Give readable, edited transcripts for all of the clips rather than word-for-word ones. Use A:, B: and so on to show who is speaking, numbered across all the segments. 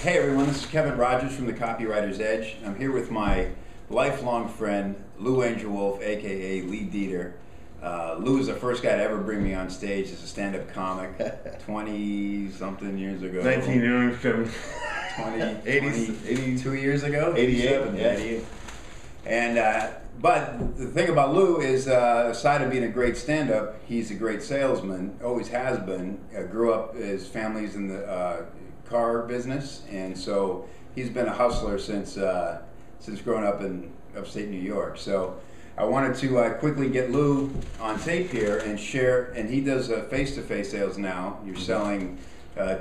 A: Hey everyone, this is Kevin Rogers from the Copywriter's Edge. I'm here with my lifelong friend, Lou Angelwolf, aka Lee Dieter. Lou is the first guy to ever bring me on stage as a stand-up comic 20-something years ago.
B: 19 years,
A: 20, 82 years ago?
B: 88, yeah.
A: 88. And, but the thing about Lou is, aside of being a great stand-up, he's a great salesman, always has been. Grew up, his family's in the car business, and so he's been a hustler since growing up in upstate New York. So I wanted to quickly get Lou on tape here and share, and he does face-to-face sales now. You're selling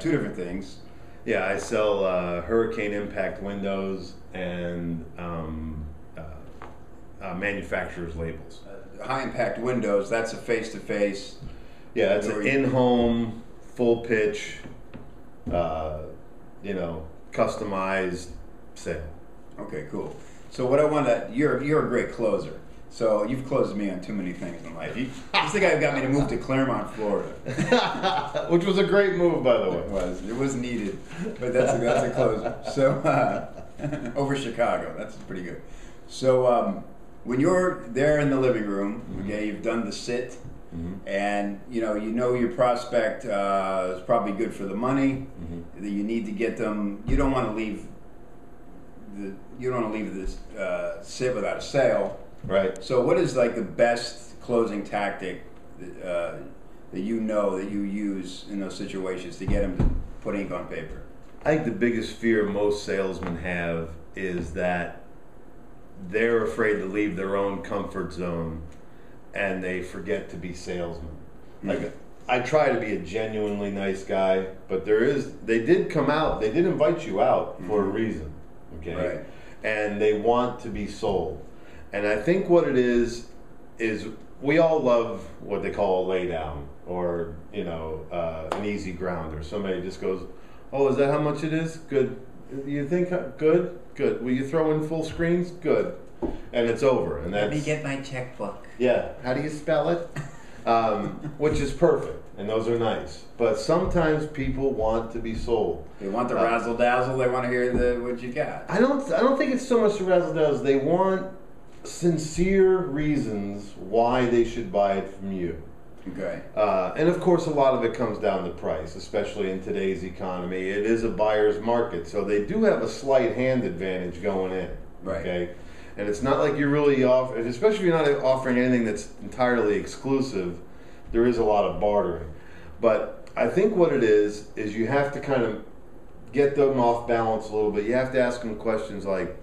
A: two different things.
B: Yeah, I sell hurricane impact windows and manufacturer's labels.
A: High impact windows, that's a face-to-face.
B: Yeah, it's an in-home, full pitch, customized sale.
A: Okay, cool. So what I want to, you're a great closer. So you've closed me on too many things in life. This the guy who got me to move to Claremont, Florida.
B: Which was a great move, by the way.
A: It was needed, but that's a closer. So over Chicago, that's pretty good. So when you're there in the living room, okay, you've done the sit, and you know your prospect is probably good for the money. That you need to get them. You don't want to leave this sit without a sale.
B: Right.
A: So what is like the best closing tactic that you use in those situations to get them to put ink on paper?
B: I think the biggest fear most salesmen have is that they're afraid to leave their own comfort zone and they forget to be salesmen. Like, I try to be a genuinely nice guy, but they did invite you out for a reason, okay?
A: Right.
B: And they want to be sold. And I think what it is we all love what they call a lay down, or an easy grounder. Somebody just goes, "Oh, is that how much it is? Good. You think good? Good. Will you throw in full screens? Good." And it's over. And
A: let me get my checkbook.
B: Yeah. How do you spell it? Which is perfect, and those are nice. But sometimes people want to be sold.
A: They want the razzle dazzle. They want to hear what you got.
B: I don't think it's so much the razzle dazzle. They want sincere reasons why they should buy it from you.
A: Okay.
B: And of course, a lot of it comes down to price, especially in today's economy. It is a buyer's market, so they do have a slight hand advantage going in.
A: Right.
B: Okay. And it's not like you're really offering, especially if you're not offering anything that's entirely exclusive. There is a lot of bartering, but I think what it is you have to kind of get them off balance a little bit. You have to ask them questions like,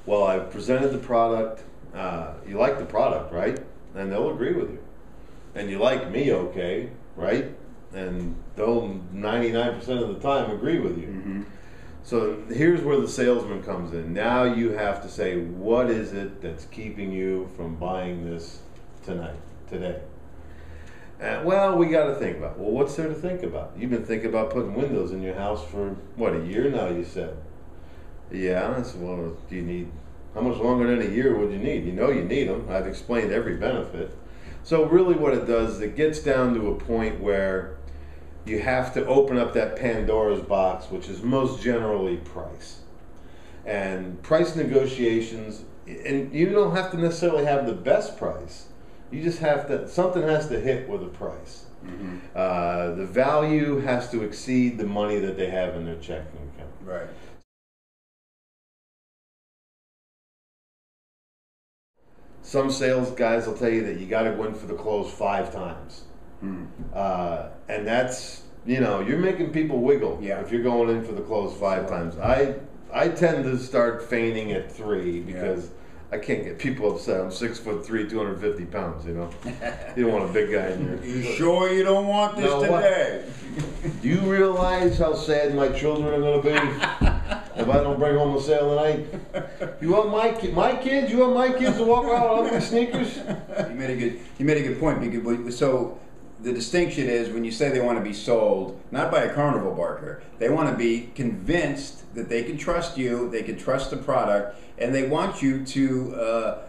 B: well, I've presented the product. You like the product, right? And they'll agree with you. And you like me, okay, right? And they'll 99% of the time agree with you. So here's where the salesman comes in. Now you have to say, what is it that's keeping you from buying this today? Well, we got to think about it. Well, what's there to think about? You've been thinking about putting windows in your house for, what, a year now, you said? Yeah. I said, well, do you need, how much longer than a year would you need? You know you need them. I've explained every benefit. So really what it does is it gets down to a point where you have to open up that Pandora's box, which is most generally price. And price negotiations, and you don't have to necessarily have the best price. You just have to, something has to hit with a price. The value has to exceed the money that they have in their checking account.
A: Right.
B: Some sales guys will tell you that you got to go in for the close 5 times. And that's, you're making people wiggle if you're going in for the close 5 times. I tend to start feigning at 3 because I can't get people upset. I'm 6'3", 250 pounds, You don't want a big guy in there.
A: You sure you don't want this today?
B: Do you realize how sad my children are going to be if I don't bring home a sale tonight? You want my kids? You want my kids to walk around with ugly sneakers?
A: You made a good point. Because, so the distinction is when you say they want to be sold, not by a carnival barker. They want to be convinced that they can trust you, they can trust the product, and they want you to,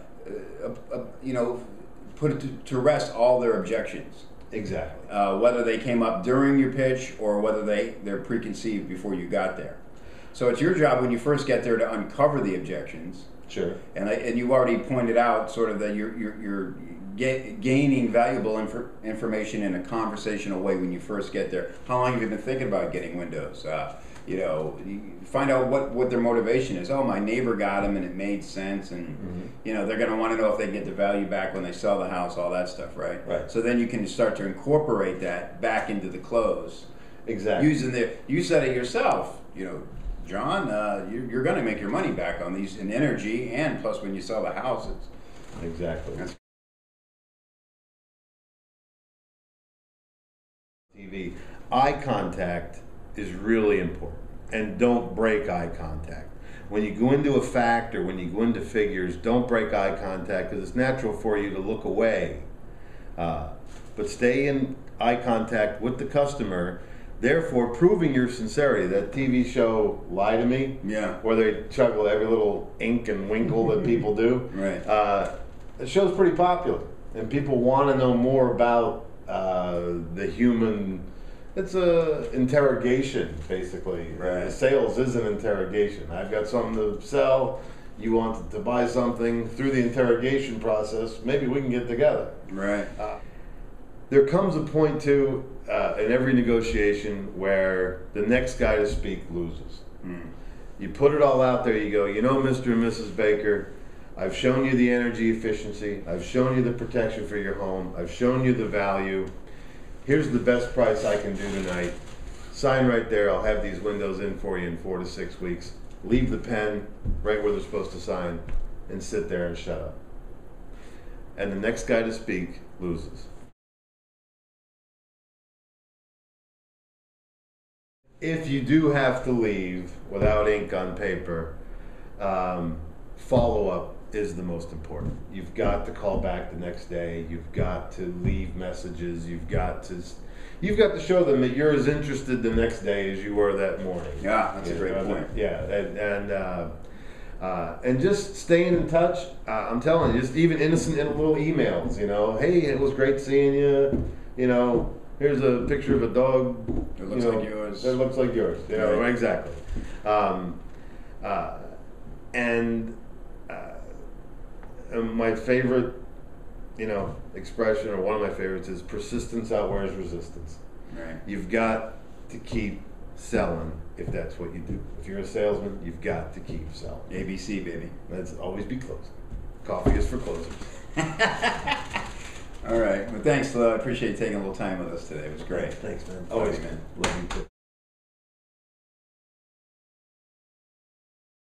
A: put it to rest all their objections.
B: Exactly.
A: Whether they came up during your pitch or whether they're preconceived before you got there. So it's your job when you first get there to uncover the objections.
B: Sure.
A: And you already pointed out sort of that you're gaining valuable information in a conversational way when you first get there. How long have you been thinking about getting windows? You find out what their motivation is. Oh, my neighbor got them and it made sense, and they're going to want to know if they can get the value back when they sell the house, all that stuff, right?
B: Right.
A: So then you can start to incorporate that back into the close.
B: Exactly.
A: You said it yourself, John, you're going to make your money back on these in energy, and plus when you sell the house, it's
B: exactly. TV. Eye contact is really important, and don't break eye contact. When you go into a fact or when you go into figures, don't break eye contact because it's natural for you to look away. But stay in eye contact with the customer, therefore proving your sincerity. That TV show, Lie to Me, where they chuckle every little ink and winkle that people do.
A: Right.
B: The show's pretty popular, and people want to know more about the human. It's a interrogation, basically.
A: Right.
B: Sales is an interrogation. I've got something to sell. You want to buy something. Through the interrogation process, maybe we can get together.
A: Right.
B: There comes a point too in every negotiation where the next guy to speak loses. You put it all out there. You go, Mr. and Mrs. Baker, I've shown you the energy efficiency. I've shown you the protection for your home. I've shown you the value. Here's the best price I can do tonight. Sign right there. I'll have these windows in for you in 4 to 6 weeks. Leave the pen right where they're supposed to sign and sit there and shut up. And the next guy to speak loses. If you do have to leave without ink on paper, follow-up is the most important. You've got to call back the next day. You've got to leave messages. You've got to show them that you're as interested the next day as you were that morning.
A: Yeah, that's a great point.
B: Yeah, and just staying in touch. I'm telling you, just even innocent little emails. Hey, it was great seeing you. Here's a picture of a dog.
A: It looks like yours.
B: It looks like yours.
A: Right.
B: Exactly. And my favorite, expression, or one of my favorites, is persistence outwears resistance.
A: Right.
B: You've got to keep selling if that's what you do. If you're a salesman, you've got to keep selling.
A: ABC, baby.
B: That's always be closing. Coffee is for closers.
A: All right. Well, thanks, Lou. I appreciate you taking a little time with us today. It was great.
B: Thanks, man.
A: Always,
B: Bye.
A: man.
B: Love you too.